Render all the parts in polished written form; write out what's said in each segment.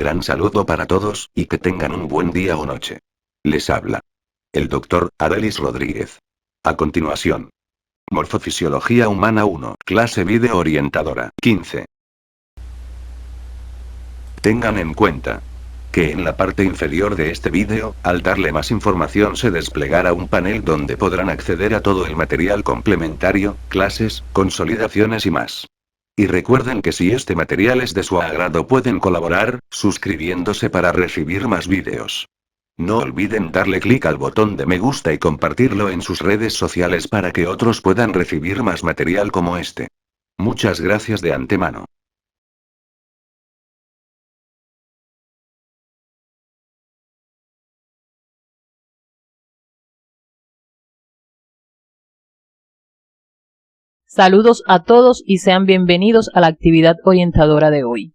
gran saludo para todos, y que tengan un buen día o noche. Les habla el Dr. Arelis Rodríguez. A continuación, Morfofisiología Humana 1, clase vídeo orientadora 15. Tengan en cuenta que en la parte inferior de este vídeo, al darle más información se desplegará un panel donde podrán acceder a todo el material complementario, clases, consolidaciones y más. Y recuerden que si este material es de su agrado pueden colaborar, suscribiéndose para recibir más vídeos. No olviden darle clic al botón de me gusta y compartirlo en sus redes sociales para que otros puedan recibir más material como este. Muchas gracias de antemano. Saludos a todos y sean bienvenidos a la actividad orientadora de hoy.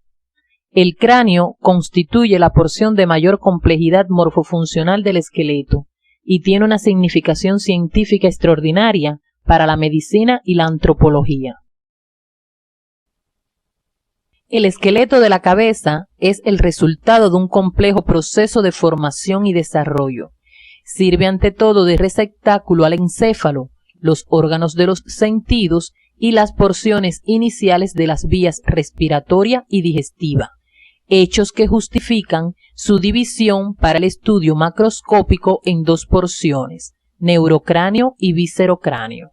El cráneo constituye la porción de mayor complejidad morfofuncional del esqueleto y tiene una significación científica extraordinaria para la medicina y la antropología. El esqueleto de la cabeza es el resultado de un complejo proceso de formación y desarrollo. Sirve ante todo de receptáculo al encéfalo, los órganos de los sentidos y las porciones iniciales de las vías respiratoria y digestiva, hechos que justifican su división para el estudio macroscópico en dos porciones, neurocráneo y viscerocráneo.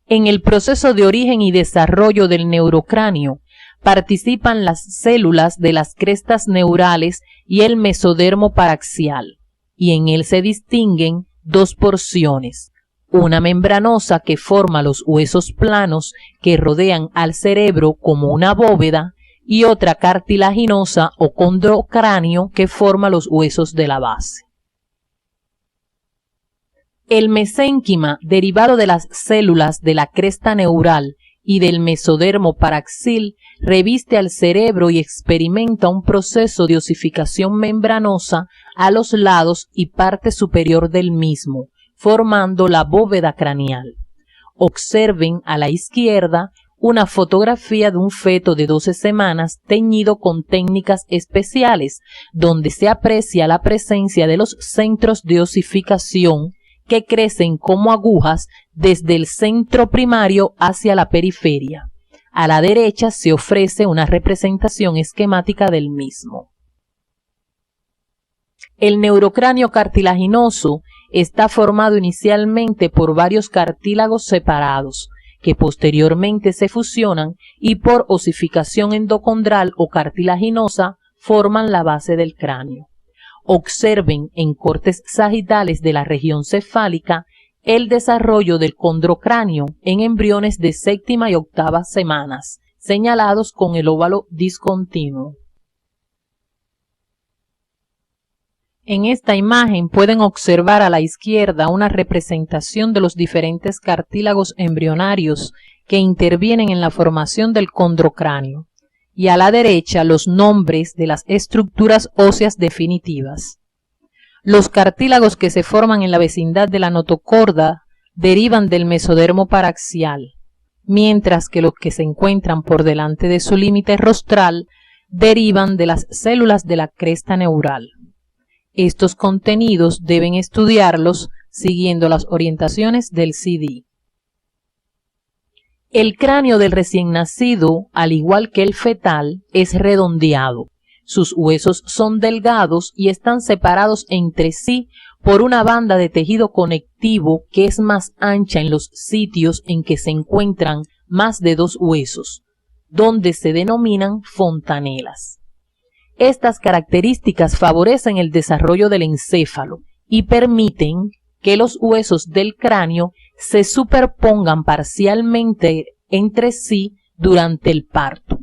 En el proceso de origen y desarrollo del neurocráneo participan las células de las crestas neurales y el mesodermo paraxial, y en él se distinguen dos porciones, una membranosa que forma los huesos planos que rodean al cerebro como una bóveda y otra cartilaginosa o condrocráneo que forma los huesos de la base. El mesénquima, derivado de las células de la cresta neural y del mesodermo paraxil, reviste al cerebro y experimenta un proceso de osificación membranosa a los lados y parte superior del mismo, formando la bóveda craneal. Observen a la izquierda una fotografía de un feto de 12 semanas teñido con técnicas especiales, donde se aprecia la presencia de los centros de osificación que crecen como agujas desde el centro primario hacia la periferia. A la derecha se ofrece una representación esquemática del mismo. El neurocráneo cartilaginoso está formado inicialmente por varios cartílagos separados, que posteriormente se fusionan y por osificación endocondral o cartilaginosa forman la base del cráneo. Observen en cortes sagitales de la región cefálica el desarrollo del condrocráneo en embriones de séptima y octava semanas, señalados con el óvalo discontinuo. En esta imagen pueden observar a la izquierda una representación de los diferentes cartílagos embrionarios que intervienen en la formación del condrocráneo, y a la derecha los nombres de las estructuras óseas definitivas. Los cartílagos que se forman en la vecindad de la notocorda derivan del mesodermo paraxial, mientras que los que se encuentran por delante de su límite rostral derivan de las células de la cresta neural. Estos contenidos deben estudiarlos siguiendo las orientaciones del CD. El cráneo del recién nacido, al igual que el fetal, es redondeado. Sus huesos son delgados y están separados entre sí por una banda de tejido conectivo que es más ancha en los sitios en que se encuentran más de dos huesos, donde se denominan fontanelas. Estas características favorecen el desarrollo del encéfalo y permiten que los huesos del cráneo se superpongan parcialmente entre sí durante el parto.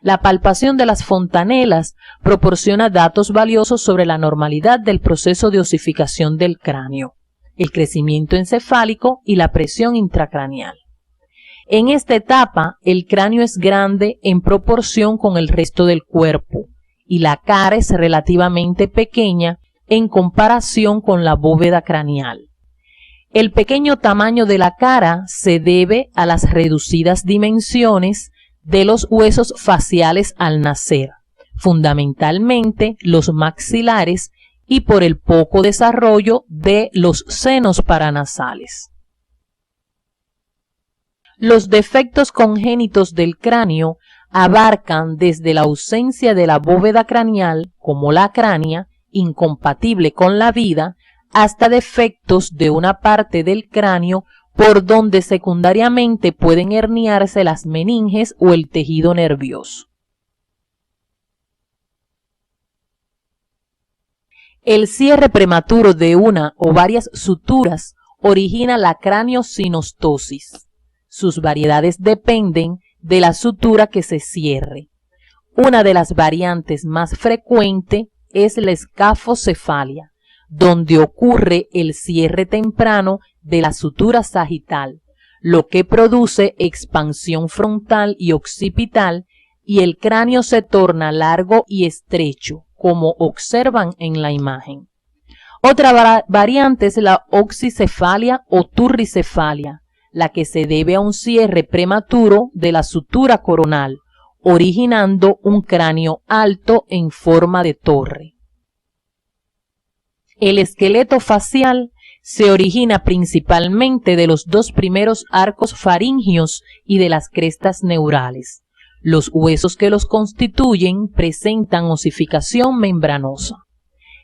La palpación de las fontanelas proporciona datos valiosos sobre la normalidad del proceso de osificación del cráneo, el crecimiento encefálico y la presión intracraneal. En esta etapa, el cráneo es grande en proporción con el resto del cuerpo y la cara es relativamente pequeña en comparación con la bóveda craneal. El pequeño tamaño de la cara se debe a las reducidas dimensiones de los huesos faciales al nacer, fundamentalmente los maxilares y por el poco desarrollo de los senos paranasales. Los defectos congénitos del cráneo abarcan desde la ausencia de la bóveda craneal, como la acrania, incompatible con la vida, hasta defectos de una parte del cráneo por donde secundariamente pueden herniarse las meninges o el tejido nervioso. El cierre prematuro de una o varias suturas origina la craniosinostosis. Sus variedades dependen de la sutura que se cierre. Una de las variantes más frecuentes es la escafocefalia, donde ocurre el cierre temprano de la sutura sagital, lo que produce expansión frontal y occipital y el cráneo se torna largo y estrecho, como observan en la imagen. Otra variante es la oxicefalia o turricefalia, la que se debe a un cierre prematuro de la sutura coronal, originando un cráneo alto en forma de torre. El esqueleto facial se origina principalmente de los dos primeros arcos faringios y de las crestas neurales. Los huesos que los constituyen presentan osificación membranosa.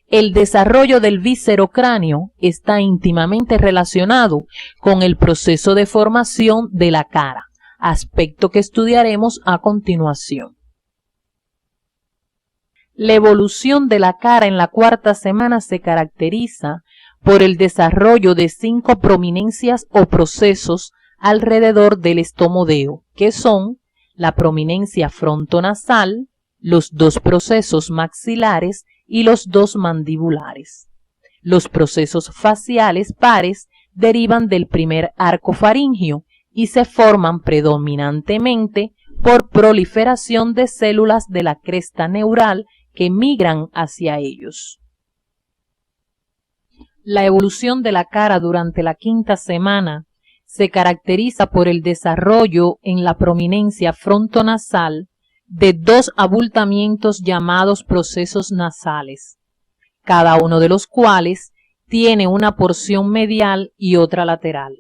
El desarrollo del viscerocráneo está íntimamente relacionado con el proceso de formación de la cara, aspecto que estudiaremos a continuación. La evolución de la cara en la cuarta semana se caracteriza por el desarrollo de 5 prominencias o procesos alrededor del estomodeo, que son la prominencia frontonasal, los 2 procesos maxilares y los 2 mandibulares. Los procesos faciales pares derivan del primer arco faríngeo y se forman predominantemente por proliferación de células de la cresta neural que migran hacia ellos. La evolución de la cara durante la quinta semana se caracteriza por el desarrollo en la prominencia frontonasal de 2 abultamientos llamados procesos nasales, cada uno de los cuales tiene una porción medial y otra lateral.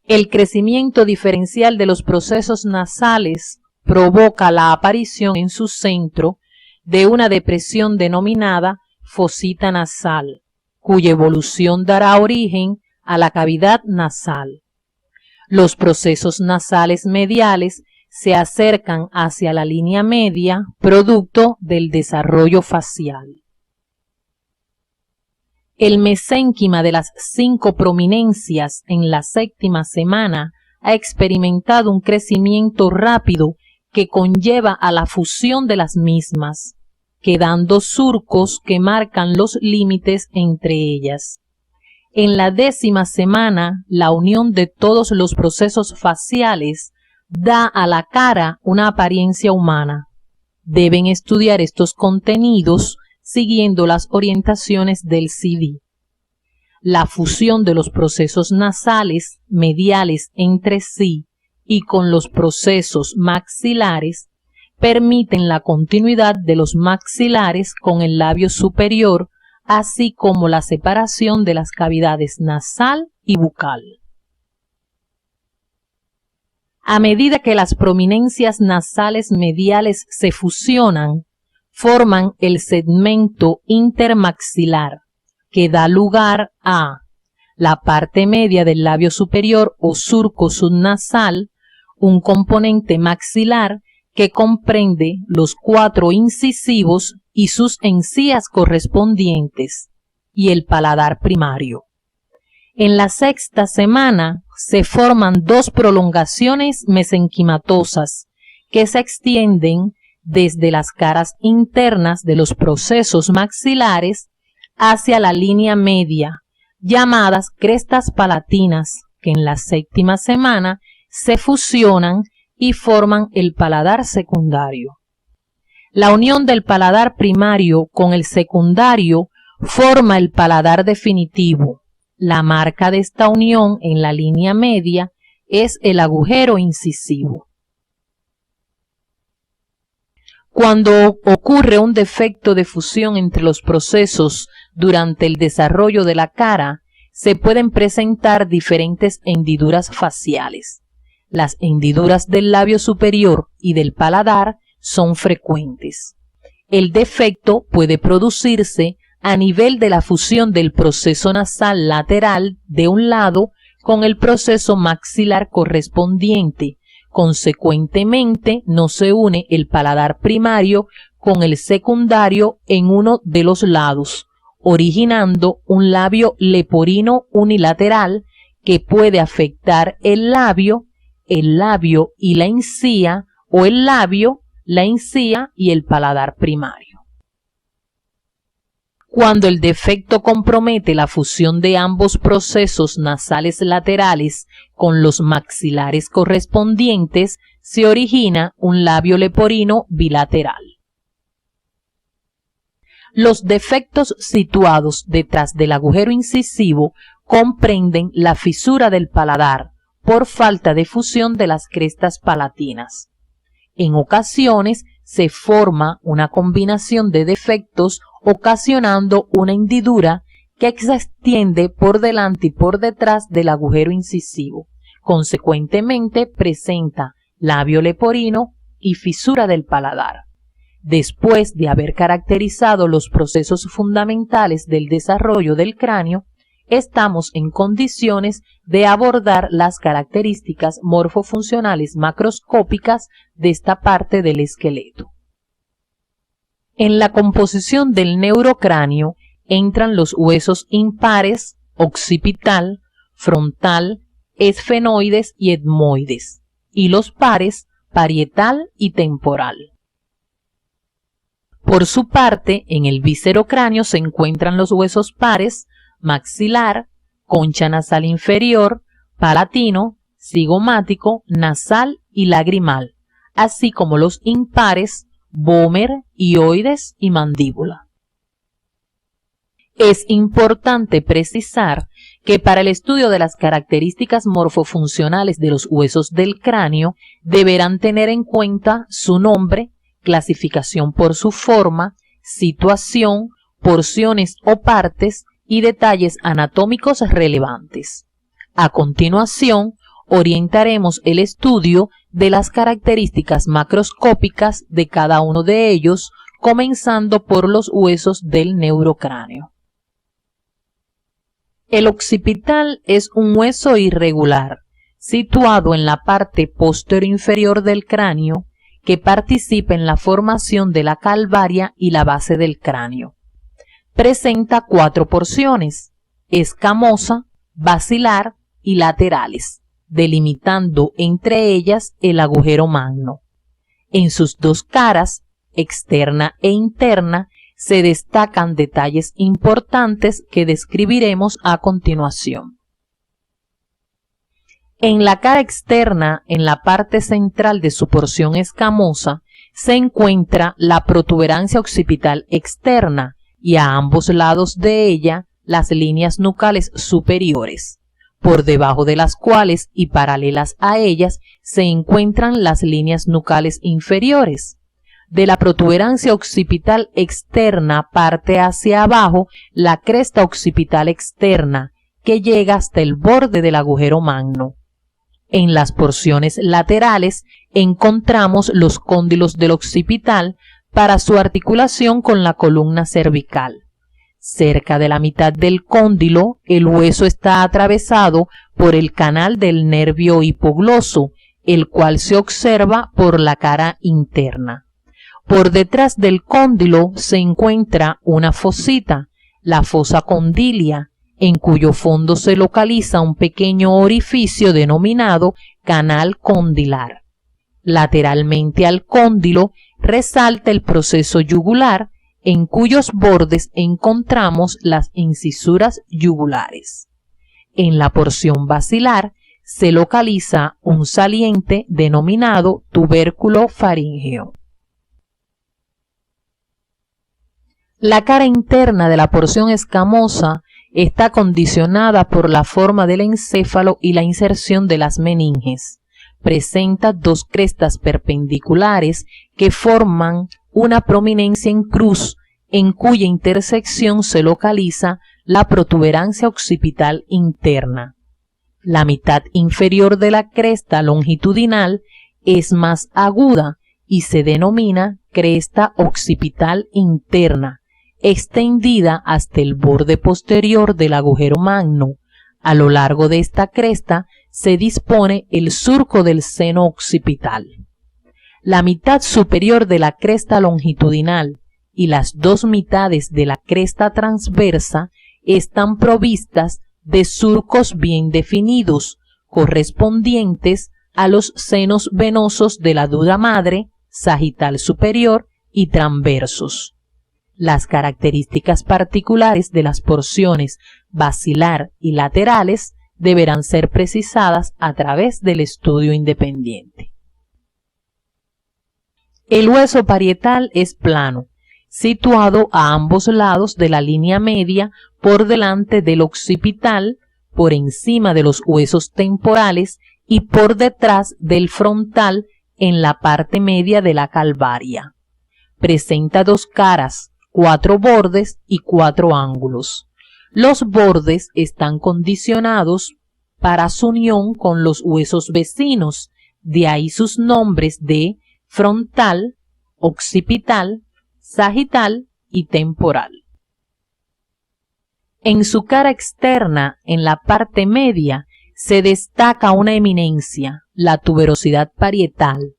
El crecimiento diferencial de los procesos nasales provoca la aparición en su centro de una depresión denominada fosita nasal, cuya evolución dará origen a la cavidad nasal. Los procesos nasales mediales se acercan hacia la línea media, producto del desarrollo facial. El mesénquima de las 5 prominencias en la séptima semana ha experimentado un crecimiento rápido que conlleva a la fusión de las mismas, quedando surcos que marcan los límites entre ellas. En la 10ª semana, la unión de todos los procesos faciales da a la cara una apariencia humana. Deben estudiar estos contenidos siguiendo las orientaciones del CD. La fusión de los procesos nasales mediales entre sí y con los procesos maxilares permiten la continuidad de los maxilares con el labio superior, así como la separación de las cavidades nasal y bucal. A medida que las prominencias nasales mediales se fusionan, forman el segmento intermaxilar, que da lugar a la parte media del labio superior o surco subnasal, un componente maxilar que comprende los 4 incisivos y sus encías correspondientes, y el paladar primario. En la 6ª semana se forman 2 prolongaciones mesenquimatosas que se extienden desde las caras internas de los procesos maxilares hacia la línea media, llamadas crestas palatinas, que en la 7ª semana se fusionan y forman el paladar secundario. La unión del paladar primario con el secundario forma el paladar definitivo. La marca de esta unión en la línea media es el agujero incisivo. Cuando ocurre un defecto de fusión entre los procesos durante el desarrollo de la cara, se pueden presentar diferentes hendiduras faciales. Las hendiduras del labio superior y del paladar son frecuentes. El defecto puede producirse a nivel de la fusión del proceso nasal lateral de un lado con el proceso maxilar correspondiente. Consecuentemente, no se une el paladar primario con el secundario en uno de los lados, originando un labio leporino unilateral que puede afectar el labio y la encía, o el labio, la encía y el paladar primario. Cuando el defecto compromete la fusión de ambos procesos nasales laterales con los maxilares correspondientes, se origina un labio leporino bilateral. Los defectos situados detrás del agujero incisivo comprenden la fisura del paladar por falta de fusión de las crestas palatinas. En ocasiones se forma una combinación de defectos ocasionando una hendidura que se extiende por delante y por detrás del agujero incisivo. Consecuentemente presenta labio leporino y fisura del paladar. Después de haber caracterizado los procesos fundamentales del desarrollo del cráneo, estamos en condiciones de abordar las características morfofuncionales macroscópicas de esta parte del esqueleto. En la composición del neurocráneo entran los huesos impares, occipital, frontal, esfenoides y etmoides, y los pares, parietal y temporal. Por su parte, en el viscerocráneo se encuentran los huesos pares, maxilar, concha nasal inferior, palatino, cigomático, nasal y lagrimal, así como los impares, vómer, hioides y mandíbula. Es importante precisar que para el estudio de las características morfofuncionales de los huesos del cráneo deberán tener en cuenta su nombre, clasificación por su forma, situación, porciones o partes y detalles anatómicos relevantes. A continuación, orientaremos el estudio de las características macroscópicas de cada uno de ellos, comenzando por los huesos del neurocráneo. El occipital es un hueso irregular, situado en la parte posterior del cráneo, que participa en la formación de la calvaria y la base del cráneo. Presenta 4 porciones: escamosa, basilar y laterales, delimitando entre ellas el agujero magno. En sus 2 caras, externa e interna, se destacan detalles importantes que describiremos a continuación. En la cara externa, en la parte central de su porción escamosa, se encuentra la protuberancia occipital externa y a ambos lados de ella las líneas nucales superiores, por debajo de las cuales y paralelas a ellas se encuentran las líneas nucales inferiores. De la protuberancia occipital externa parte hacia abajo la cresta occipital externa, que llega hasta el borde del agujero magno. En las porciones laterales encontramos los cóndilos del occipital para su articulación con la columna cervical. Cerca de la mitad del cóndilo, el hueso está atravesado por el canal del nervio hipogloso, el cual se observa por la cara interna. Por detrás del cóndilo se encuentra una fosita, la fosa condilia, en cuyo fondo se localiza un pequeño orificio denominado canal condilar. Lateralmente al cóndilo resalta el proceso yugular, en cuyos bordes encontramos las incisuras yugulares. En la porción basilar se localiza un saliente denominado tubérculo faríngeo. La cara interna de la porción escamosa está condicionada por la forma del encéfalo y la inserción de las meninges. Presenta 2 crestas perpendiculares que forman una prominencia en cruz en cuya intersección se localiza la protuberancia occipital interna. La mitad inferior de la cresta longitudinal es más aguda y se denomina cresta occipital interna, extendida hasta el borde posterior del agujero magno. A lo largo de esta cresta se dispone el surco del seno occipital. La mitad superior de la cresta longitudinal y las dos mitades de la cresta transversa están provistas de surcos bien definidos, correspondientes a los senos venosos de la dura madre, sagital superior y transversos. Las características particulares de las porciones basilar y laterales deberán ser precisadas a través del estudio independiente. El hueso parietal es plano, situado a ambos lados de la línea media por delante del occipital, por encima de los huesos temporales y por detrás del frontal en la parte media de la calvaria. Presenta dos caras, 4 bordes y 4 ángulos. Los bordes están condicionados para su unión con los huesos vecinos, de ahí sus nombres de frontal, occipital, sagital y temporal. En su cara externa, en la parte media, se destaca una eminencia, la tuberosidad parietal.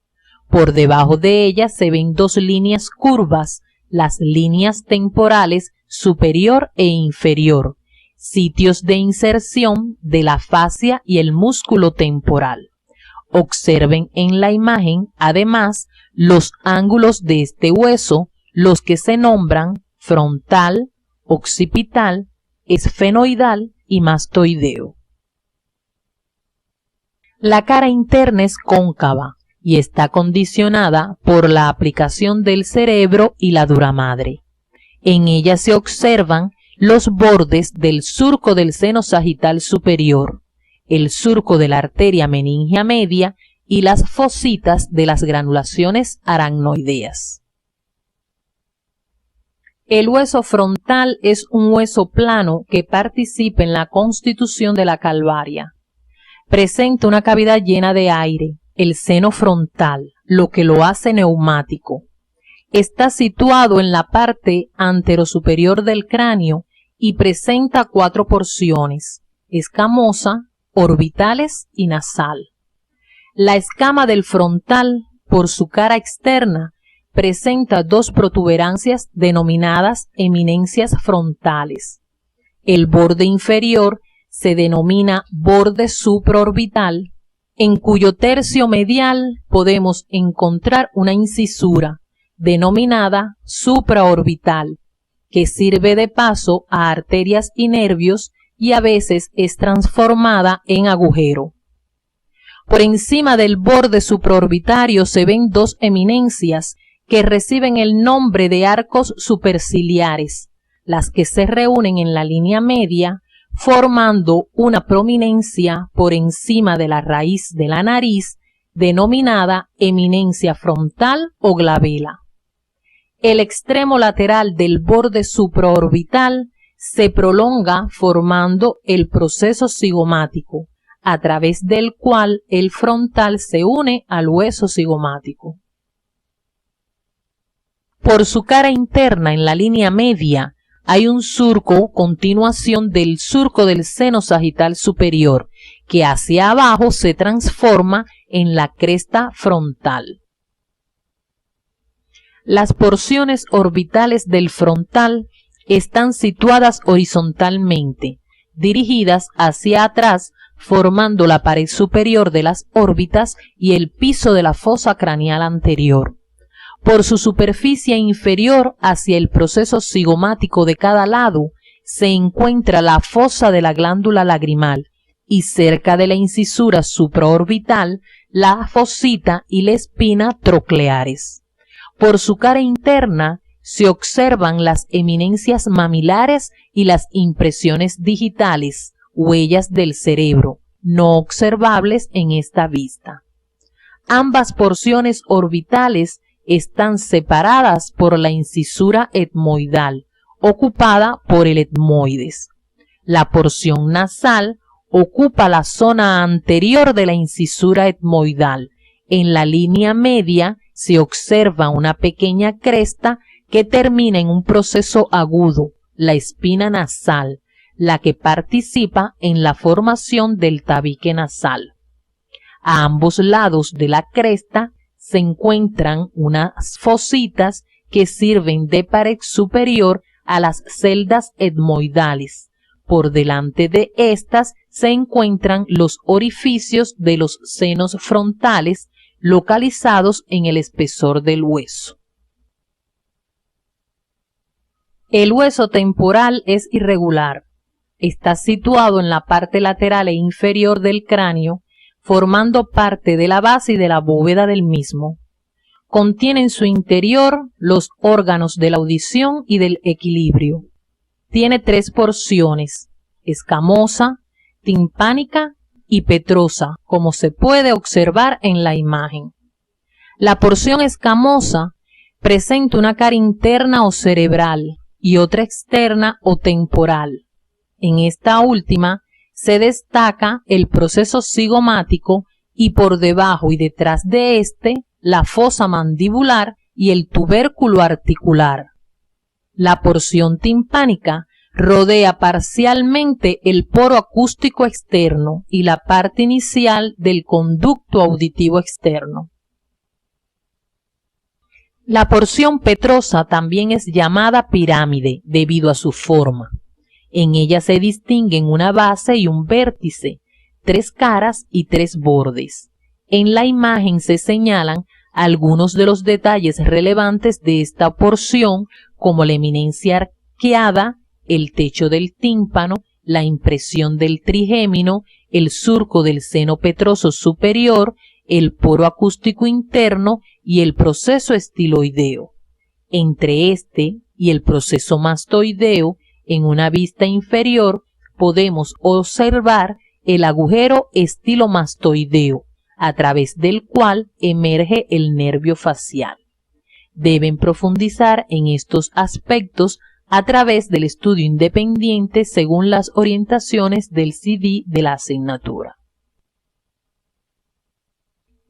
Por debajo de ella se ven dos líneas curvas, las líneas temporales superior e inferior, sitios de inserción de la fascia y el músculo temporal. Observen en la imagen, además, los ángulos de este hueso, los que se nombran frontal, occipital, esfenoidal y mastoideo. La cara interna es cóncava y está condicionada por la aplicación del cerebro y la dura madre. En ella se observan los bordes del surco del seno sagital superior, el surco de la arteria meningia media y las fositas de las granulaciones aracnoideas. El hueso frontal es un hueso plano que participa en la constitución de la calvaria. Presenta una cavidad llena de aire, el seno frontal, lo que lo hace neumático. Está situado en la parte anterosuperior del cráneo y presenta 4 porciones, escamosa, orbitales y nasal. La escama del frontal, por su cara externa, presenta 2 protuberancias denominadas eminencias frontales. El borde inferior se denomina borde supraorbital, en cuyo tercio medial podemos encontrar una incisura denominada supraorbital, que sirve de paso a arterias y nervios y a veces es transformada en agujero. Por encima del borde supraorbitario se ven 2 eminencias que reciben el nombre de arcos superciliares, las que se reúnen en la línea media, formando una prominencia por encima de la raíz de la nariz, denominada eminencia frontal o glabela. El extremo lateral del borde supraorbital se prolonga formando el proceso cigomático, a través del cual el frontal se une al hueso cigomático. Por su cara interna en la línea media hay un surco, continuación del surco del seno sagital superior, que hacia abajo se transforma en la cresta frontal. Las porciones orbitales del frontal están situadas horizontalmente, dirigidas hacia atrás, formando la pared superior de las órbitas y el piso de la fosa craneal anterior. Por su superficie inferior hacia el proceso cigomático de cada lado se encuentra la fosa de la glándula lagrimal y cerca de la incisura supraorbital la fosita y la espina trocleares. Por su cara interna se observan las eminencias mamilares y las impresiones digitales, huellas del cerebro, no observables en esta vista. Ambas porciones orbitales están separadas por la incisura etmoidal, ocupada por el etmoides. La porción nasal ocupa la zona anterior de la incisura etmoidal. En la línea media se observa una pequeña cresta que termina en un proceso agudo, la espina nasal, la que participa en la formación del tabique nasal. A ambos lados de la cresta se encuentran unas fositas que sirven de pared superior a las celdas etmoidales. Por delante de estas se encuentran los orificios de los senos frontales localizados en el espesor del hueso. El hueso temporal es irregular. Está situado en la parte lateral e inferior del cráneo, formando parte de la base y de la bóveda del mismo. Contiene en su interior los órganos de la audición y del equilibrio. Tiene 3 porciones: escamosa, timpánica y petrosa, como se puede observar en la imagen. La porción escamosa presenta una cara interna o cerebral y otra externa o temporal. En esta última se destaca el proceso cigomático y por debajo y detrás de este la fosa mandibular y el tubérculo articular. La porción timpánica rodea parcialmente el poro acústico externo y la parte inicial del conducto auditivo externo. La porción petrosa también es llamada pirámide debido a su forma. En ella se distinguen una base y un vértice, 3 caras y 3 bordes. En la imagen se señalan algunos de los detalles relevantes de esta porción, como la eminencia arqueada, el techo del tímpano, la impresión del trigémino, el surco del seno petroso superior, el poro acústico interno y el proceso estiloideo. Entre este y el proceso mastoideo, en una vista inferior, podemos observar el agujero estilomastoideo, a través del cual emerge el nervio facial. Deben profundizar en estos aspectos a través del estudio independiente según las orientaciones del CD de la asignatura.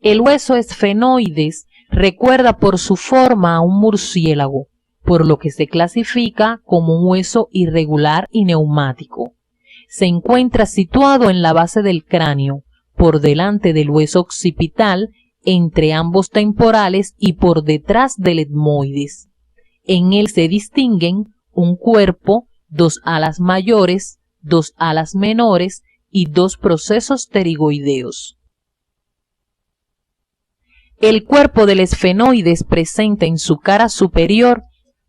El hueso esfenoides recuerda por su forma a un murciélago, por lo que se clasifica como un hueso irregular y neumático. Se encuentra situado en la base del cráneo, por delante del hueso occipital, entre ambos temporales y por detrás del etmoides. En él se distinguen un cuerpo, 2 alas mayores, 2 alas menores y 2 procesos pterigoideos. El cuerpo del esfenoides presenta en su cara superior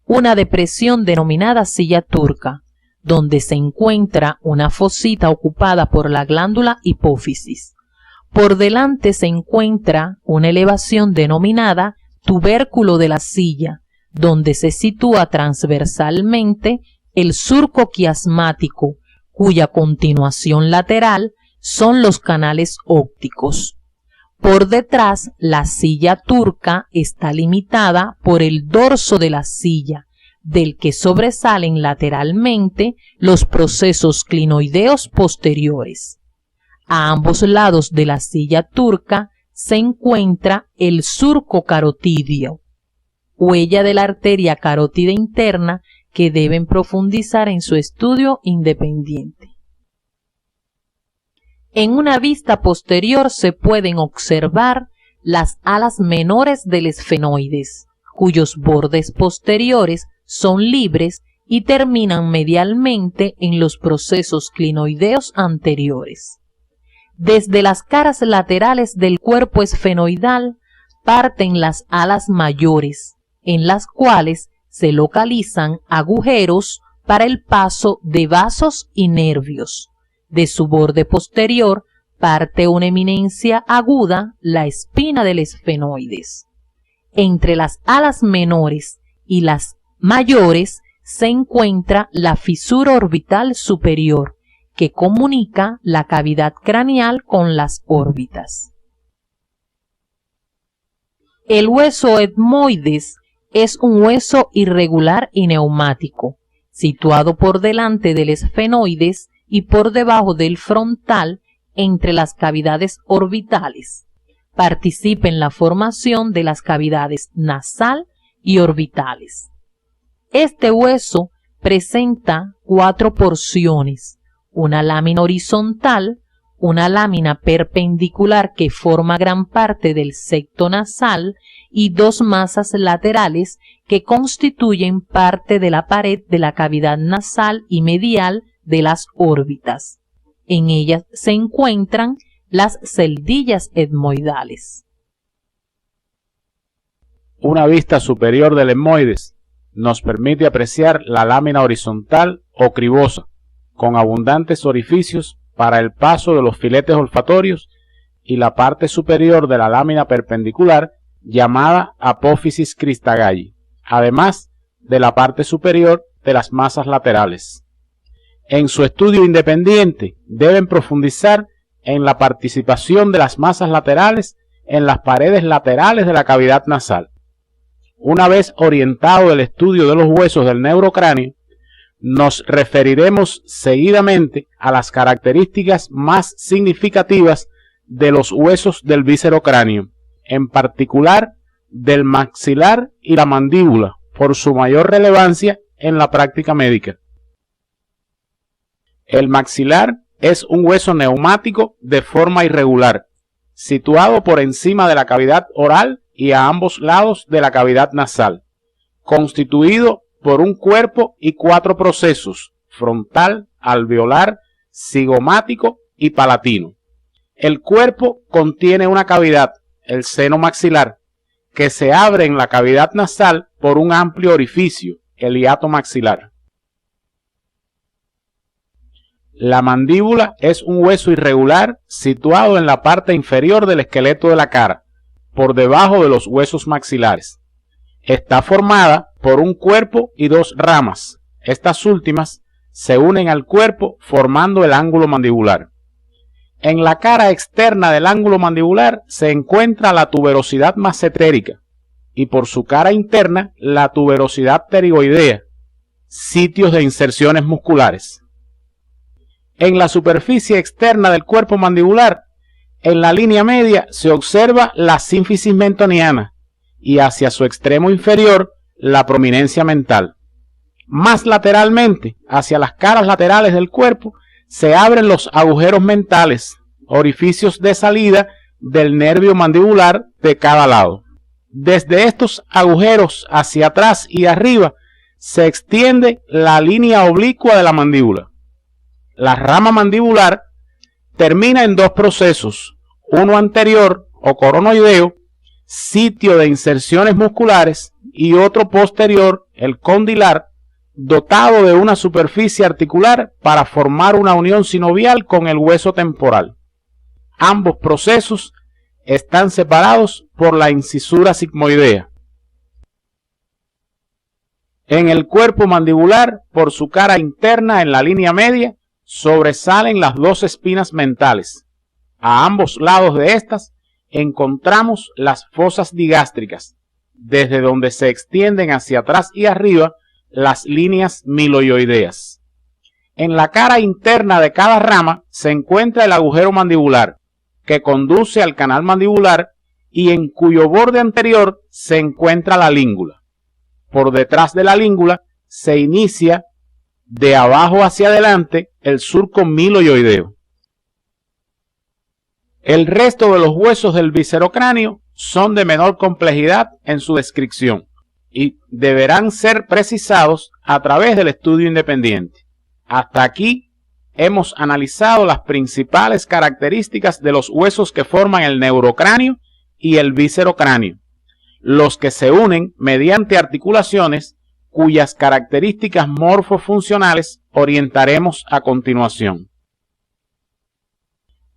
una depresión denominada silla turca, donde se encuentra una fosita ocupada por la glándula hipófisis. Por delante se encuentra una elevación denominada tubérculo de la silla, donde se sitúa transversalmente el surco quiasmático, cuya continuación lateral son los canales ópticos. Por detrás, la silla turca está limitada por el dorso de la silla, del que sobresalen lateralmente los procesos clinoideos posteriores. A ambos lados de la silla turca se encuentra el surco carotídeo, huella de la arteria carótida interna que deben profundizar en su estudio independiente. En una vista posterior se pueden observar las alas menores del esfenoides, cuyos bordes posteriores son libres y terminan medialmente en los procesos clinoideos anteriores. Desde las caras laterales del cuerpo esfenoidal parten las alas mayores, en las cuales se localizan agujeros para el paso de vasos y nervios. De su borde posterior parte una eminencia aguda, la espina del esfenoides. Entre las alas menores y las mayores se encuentra la fisura orbital superior, que comunica la cavidad craneal con las órbitas. El hueso etmoides es un hueso irregular y neumático, situado por delante del esfenoides y por debajo del frontal entre las cavidades orbitales. Participa en la formación de las cavidades nasal y orbitales. Este hueso presenta 4 porciones, una lámina horizontal, una lámina perpendicular que forma gran parte del septo nasal y 2 masas laterales que constituyen parte de la pared de la cavidad nasal y medial de las órbitas. En ellas se encuentran las celdillas etmoidales. Una vista superior del etmoides nos permite apreciar la lámina horizontal o cribosa, con abundantes orificios para el paso de los filetes olfatorios, y la parte superior de la lámina perpendicular llamada apófisis cristagalli, además de la parte superior de las masas laterales. En su estudio independiente deben profundizar en la participación de las masas laterales en las paredes laterales de la cavidad nasal. Una vez orientado el estudio de los huesos del neurocráneo, nos referiremos seguidamente a las características más significativas de los huesos del viscerocráneo, en particular del maxilar y la mandíbula, por su mayor relevancia en la práctica médica. El maxilar es un hueso neumático de forma irregular, situado por encima de la cavidad oral y a ambos lados de la cavidad nasal, constituido por un cuerpo y 4 procesos: frontal, alveolar, cigomático y palatino. El cuerpo contiene una cavidad, el seno maxilar, que se abre en la cavidad nasal por un amplio orificio, el hiato maxilar. La mandíbula es un hueso irregular situado en la parte inferior del esqueleto de la cara, por debajo de los huesos maxilares. Está formada por un cuerpo y 2 ramas. Estas últimas se unen al cuerpo formando el ángulo mandibular. En la cara externa del ángulo mandibular se encuentra la tuberosidad massetérica y por su cara interna la tuberosidad pterigoidea, sitios de inserciones musculares. En la superficie externa del cuerpo mandibular, en la línea media se observa la sínfisis mentoniana y hacia su extremo inferior la prominencia mental. Más lateralmente, hacia las caras laterales del cuerpo, se abren los agujeros mentales, orificios de salida del nervio mandibular de cada lado. Desde estos agujeros hacia atrás y arriba se extiende la línea oblicua de la mandíbula. La rama mandibular termina en 2 procesos, uno anterior o coronoideo, sitio de inserciones musculares, y otro posterior, el condilar, dotado de una superficie articular para formar una unión sinovial con el hueso temporal. Ambos procesos están separados por la incisura sigmoidea. En el cuerpo mandibular, por su cara interna en la línea media, sobresalen las 2 espinas mentales. A ambos lados de estas encontramos las fosas digástricas, desde donde se extienden hacia atrás y arriba las líneas miloioideas. En la cara interna de cada rama se encuentra el agujero mandibular, que conduce al canal mandibular y en cuyo borde anterior se encuentra la língula. Por detrás de la língula se inicia de abajo hacia adelante el surco miloioideo. El resto de los huesos del viscerocráneo son de menor complejidad en su descripción y deberán ser precisados a través del estudio independiente. Hasta aquí hemos analizado las principales características de los huesos que forman el neurocráneo y el viscerocráneo, los que se unen mediante articulaciones cuyas características morfofuncionales orientaremos a continuación.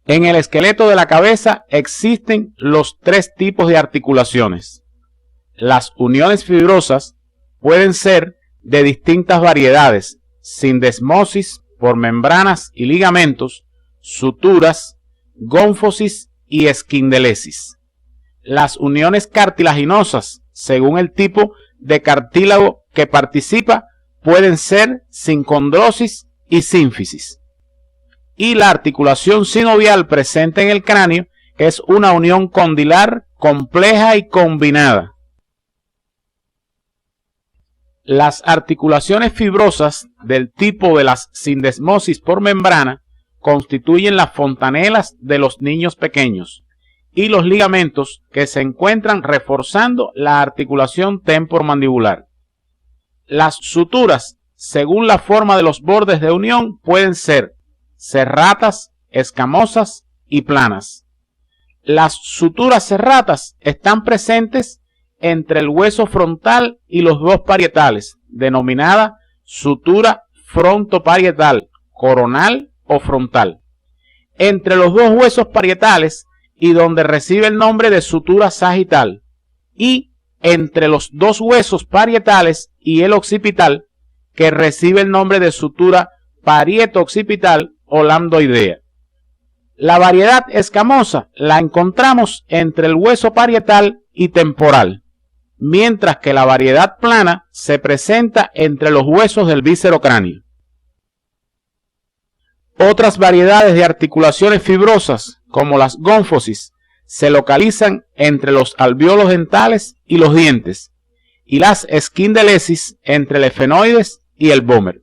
En el esqueleto de la cabeza existen los 3 tipos de articulaciones. Las uniones fibrosas pueden ser de distintas variedades, sindesmosis por membranas y ligamentos, suturas, gónfosis y esquindelesis. Las uniones cartilaginosas, según el tipo de cartílago que participa, pueden ser sincondrosis y sínfisis. Y la articulación sinovial presente en el cráneo es una unión condilar compleja y combinada. Las articulaciones fibrosas del tipo de las sindesmosis por membrana constituyen las fontanelas de los niños pequeños y los ligamentos que se encuentran reforzando la articulación temporomandibular. Las suturas, según la forma de los bordes de unión, pueden ser serratas, escamosas y planas. Las suturas serratas están presentes entre el hueso frontal y los dos parietales, denominada sutura frontoparietal, coronal o frontal. Entre los dos huesos parietales y donde recibe el nombre de sutura sagital, y entre los dos huesos parietales y el occipital, que recibe el nombre de sutura parieto-occipital o lambdoidea. La variedad escamosa la encontramos entre el hueso parietal y temporal, mientras que la variedad plana se presenta entre los huesos del víscero-cráneo. Otras variedades de articulaciones fibrosas, como las gónfosis, se localizan entre los alvéolos dentales y los dientes, y las esquindelesis entre el efenoides y el vómer.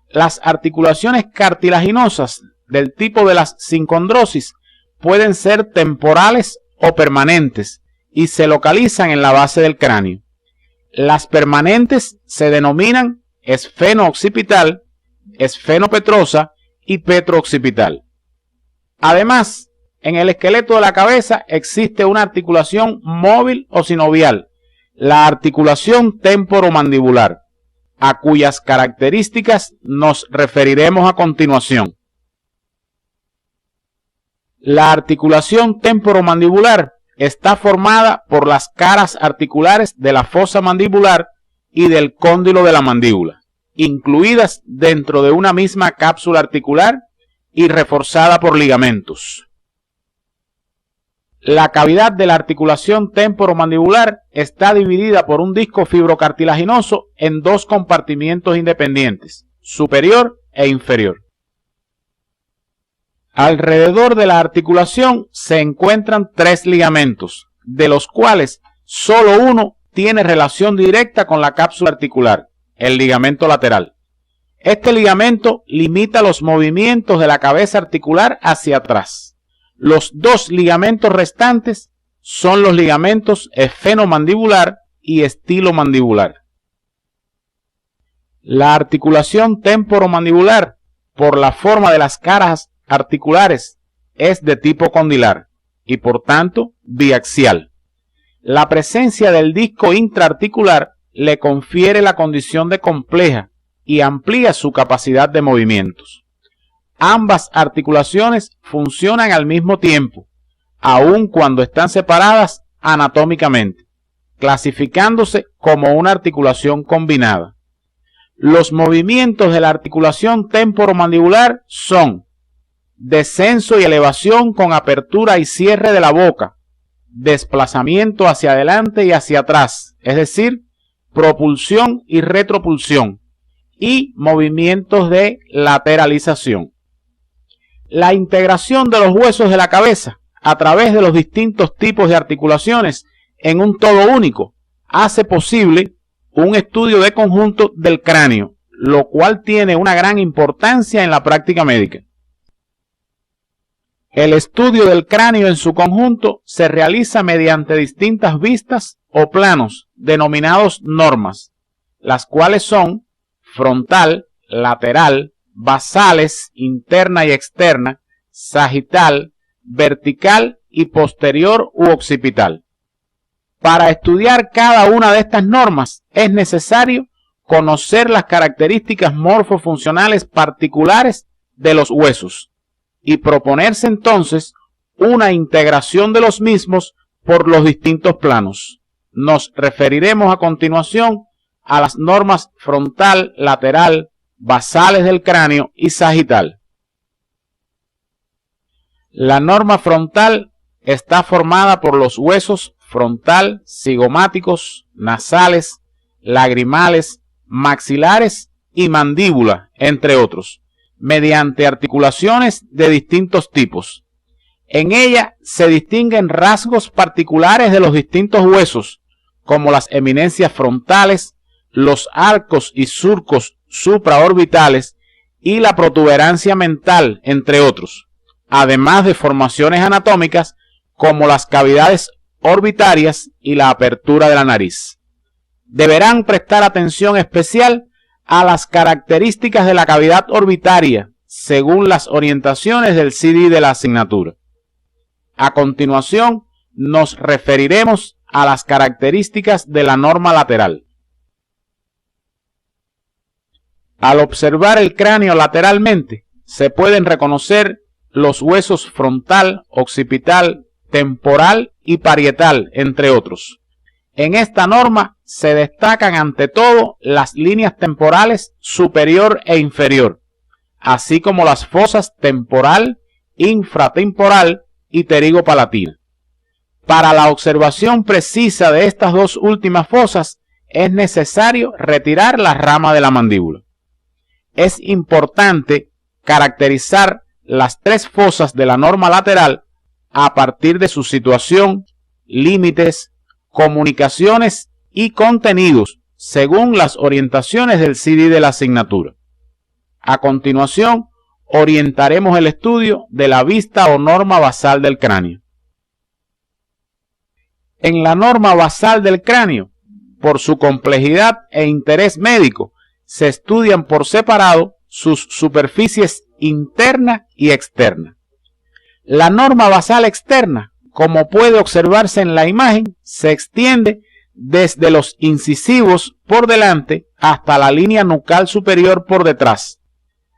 Las articulaciones cartilaginosas del tipo de las sincondrosis pueden ser temporales o permanentes y se localizan en la base del cráneo. Las permanentes se denominan esfeno-occipital, esfeno-petrosa y petro-occipital. Además, en el esqueleto de la cabeza existe una articulación móvil o sinovial, la articulación temporomandibular, a cuyas características nos referiremos a continuación. La articulación temporomandibular está formada por las caras articulares de la fosa mandibular y del cóndilo de la mandíbula, incluidas dentro de una misma cápsula articular y reforzada por ligamentos. La cavidad de la articulación temporomandibular está dividida por un disco fibrocartilaginoso en dos compartimientos independientes, superior e inferior. Alrededor de la articulación se encuentran tres ligamentos, de los cuales solo uno tiene relación directa con la cápsula articular, el ligamento lateral. Este ligamento limita los movimientos de la cabeza articular hacia atrás. Los dos ligamentos restantes son los ligamentos esfenomandibular y estilomandibular. La articulación temporomandibular, por la forma de las caras articulares, es de tipo condilar y por tanto biaxial. La presencia del disco intraarticular le confiere la condición de compleja y amplía su capacidad de movimientos. Ambas articulaciones funcionan al mismo tiempo, aun cuando están separadas anatómicamente, clasificándose como una articulación combinada. Los movimientos de la articulación temporomandibular son descenso y elevación con apertura y cierre de la boca, desplazamiento hacia adelante y hacia atrás, es decir, propulsión y retropulsión, y movimientos de lateralización. La integración de los huesos de la cabeza a través de los distintos tipos de articulaciones en un todo único hace posible un estudio de conjunto del cráneo, lo cual tiene una gran importancia en la práctica médica. El estudio del cráneo en su conjunto se realiza mediante distintas vistas o planos denominados normas, las cuales son frontal, lateral, basales, interna y externa, sagital, vertical y posterior u occipital. Para estudiar cada una de estas normas es necesario conocer las características morfofuncionales particulares de los huesos y proponerse entonces una integración de los mismos por los distintos planos. Nos referiremos a continuación a las normas frontal, lateral, basales del cráneo y sagital. La norma frontal está formada por los huesos frontal, cigomáticos, nasales, lagrimales, maxilares y mandíbula, entre otros, mediante articulaciones de distintos tipos. En ella se distinguen rasgos particulares de los distintos huesos, como las eminencias frontales, los arcos y surcos supraorbitales y la protuberancia mental, entre otros, además de formaciones anatómicas como las cavidades orbitarias y la apertura de la nariz. Deberán prestar atención especial a las características de la cavidad orbitaria según las orientaciones del CD de la asignatura. A continuación, nos referiremos a las características de la norma lateral. Al observar el cráneo lateralmente, se pueden reconocer los huesos frontal, occipital, temporal y parietal, entre otros. En esta norma se destacan ante todo las líneas temporales superior e inferior, así como las fosas temporal, infratemporal y pterigopalatina. Para la observación precisa de estas dos últimas fosas es necesario retirar la rama de la mandíbula. Es importante caracterizar las tres fosas de la norma lateral a partir de su situación, límites, comunicaciones y contenidos según las orientaciones del CD de la asignatura. A continuación, orientaremos el estudio de la vista o norma basal del cráneo. En la norma basal del cráneo, por su complejidad e interés médico, se estudian por separado sus superficies interna y externa. La norma basal externa, como puede observarse en la imagen, se extiende desde los incisivos por delante hasta la línea nucal superior por detrás.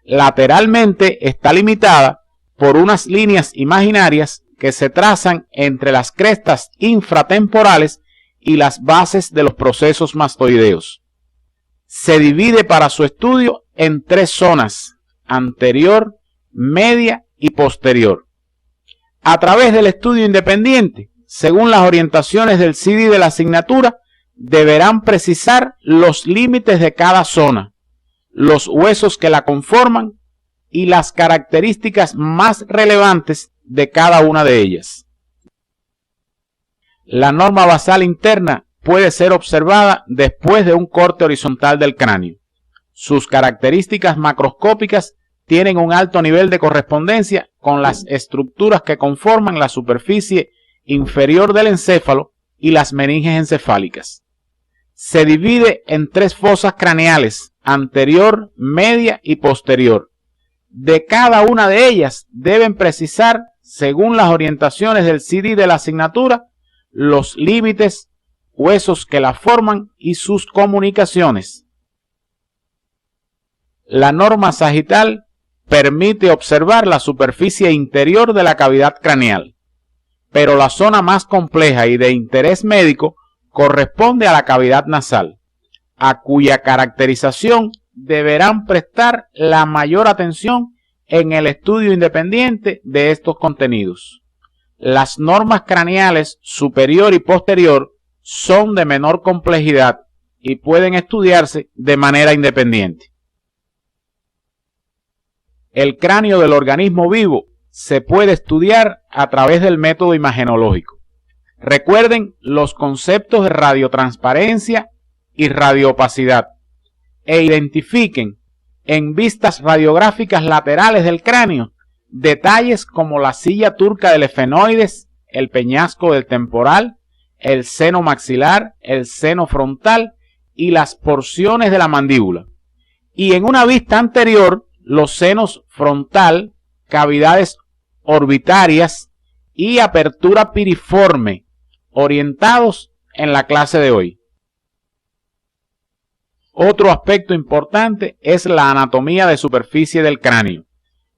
Lateralmente está limitada por unas líneas imaginarias que se trazan entre las crestas infratemporales y las bases de los procesos mastoideos. Se divide para su estudio en tres zonas: anterior, media y posterior. A través del estudio independiente, según las orientaciones del CD de la asignatura, deberán precisar los límites de cada zona, los huesos que la conforman y las características más relevantes de cada una de ellas. La norma basal interna puede ser observada después de un corte horizontal del cráneo. Sus características macroscópicas tienen un alto nivel de correspondencia con las estructuras que conforman la superficie inferior del encéfalo y las meninges encefálicas. Se divide en tres fosas craneales: anterior, media y posterior. De cada una de ellas deben precisar, según las orientaciones del CD de la asignatura, los límites, huesos que la forman y sus comunicaciones. La norma sagital permite observar la superficie interior de la cavidad craneal, pero la zona más compleja y de interés médico corresponde a la cavidad nasal, a cuya caracterización deberán prestar la mayor atención en el estudio independiente de estos contenidos. Las normas craneales superior y posterior son de menor complejidad y pueden estudiarse de manera independiente. El cráneo del organismo vivo se puede estudiar a través del método imagenológico. Recuerden los conceptos de radiotransparencia y radioopacidad e identifiquen en vistas radiográficas laterales del cráneo detalles como la silla turca del efenoides, el peñasco del temporal, el seno maxilar, el seno frontal y las porciones de la mandíbula. Y en una vista anterior, los senos frontal, cavidades orbitarias y apertura piriforme, orientados en la clase de hoy. Otro aspecto importante es la anatomía de superficie del cráneo,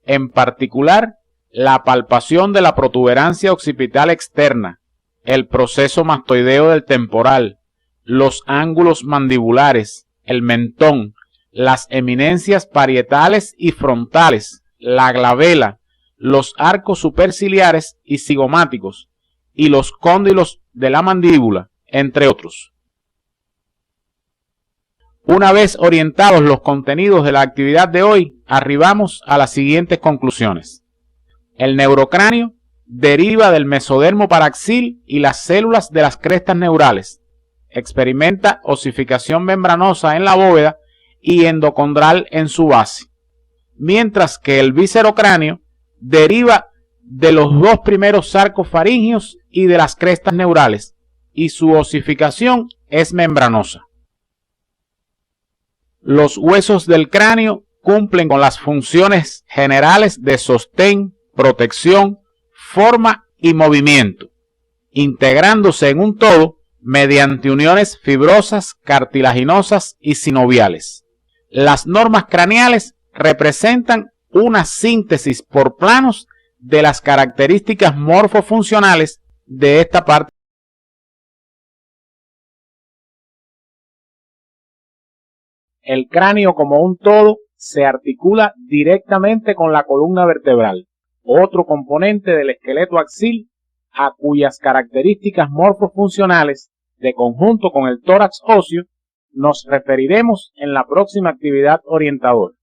en particular la palpación de la protuberancia occipital externa, el proceso mastoideo del temporal, los ángulos mandibulares, el mentón, las eminencias parietales y frontales, la glabela, los arcos superciliares y cigomáticos, y los cóndilos de la mandíbula, entre otros. Una vez orientados los contenidos de la actividad de hoy, arribamos a las siguientes conclusiones. El neurocráneo deriva del mesodermo paraxil y las células de las crestas neurales. Experimenta osificación membranosa en la bóveda y endocondral en su base. Mientras que el viscerocráneo deriva de los dos primeros sarcos faringios y de las crestas neurales, y su osificación es membranosa. Los huesos del cráneo cumplen con las funciones generales de sostén, protección, forma y movimiento, integrándose en un todo mediante uniones fibrosas, cartilaginosas y sinoviales. Las normas craneales representan una síntesis por planos de las características morfofuncionales de esta parte. El cráneo como un todo se articula directamente con la columna vertebral, otro componente del esqueleto axil, a cuyas características morfofuncionales, de conjunto con el tórax óseo, nos referiremos en la próxima actividad orientadora.